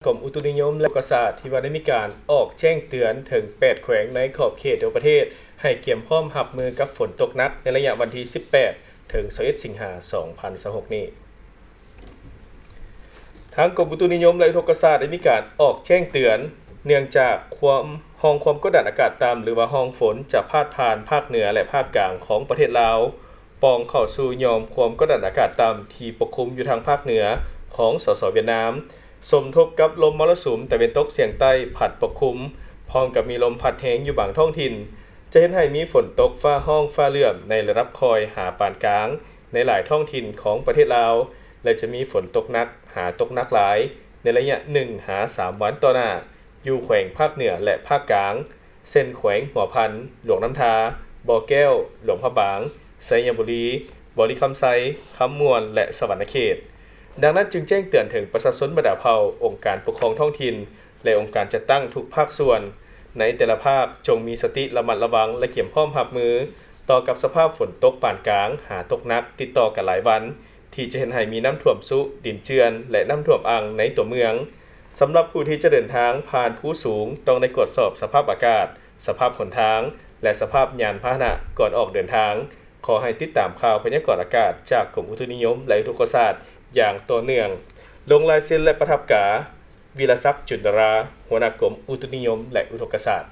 กรมอุตุนิยมและอุตสาหกรรมที่ว่าได้มีการออกแจ้งเตือนถึง8แขวงในขอบเขตทั่วประเทศให้เตรียมพร้อมรับมือกับฝนตกหนักในระยะวันที่18ถึง21สิงหาคม2026นี้ทางกรมอุตุนิยมและอุทกศาสตร์ได้มีการออกแจ้งเตือนเนื่องจากความกดดันอากาศต่ำหรือว่าห้องฝนจะพาดผ่านภาคเหนือและภาคกลางของประเทศลาวปองเข้าสู่ยอมความกดดันอากาศต่ำที่ปกคลุมอยู่ทางภาคเหนือของสสเวียดนามสมทบกับลมมรสุมตะวันตกเฉียงใต้พัดปกคลุมพร้อมกับมีลมพัดแรงอยู่บางท้องถิ่นจะเฮ็ดให้มีฝนตกฟ้าห้องฟ้าเหลื่อมในระดับคอยหาปานกลางในหลายท้องถิ่นของประเทศลาวและจะมีฝนตกหนักหาตกหนักหลายในระยะ1หา3วันต่อหน้าอยู่แขวงภาคเหนือและภาคกลางเส้นแขวงหัวพันหลวงน้ำทาบ่อแก้วหลวงพระบางไสยบุรีบริคำไซคำม่วนและสวรรณเขตดังนั้นจึงแจ้งเตือนถึงประชาชนบรรดาเผ่าองค์การปกครองท้องถิ่นและองค์การจัดตั้งทุกภาคส่วนในแต่ละภาคจงมีสติระมัดระวังและเตรียมพร้อมรับมือต่อกับสภาพฝนตกปานกลางหาตกหนักติดต่อกันหลายวันที่จะเห็นให้มีน้ำท่วมซุดินเจือนและน้ำท่วมอ่างในตัวเมืองสำหรับผู้ที่จะเดินทางผ่านภูสูงต้องได้ตรวจสอบสภาพอากาศสภาพหนทางและสภาพยานพาหนะก่อนออกเดินทางขอให้ติดตามข่าวพยากรณ์อากาศจากกรมอุตุนิยมและอุทกศาสตร์อย่างต่อเนื่องลงลายเซ็นและประทับกาวีรศักดิ์จุลราหัวหน้ากรมอุตุนิยมและอุทกศาสตร์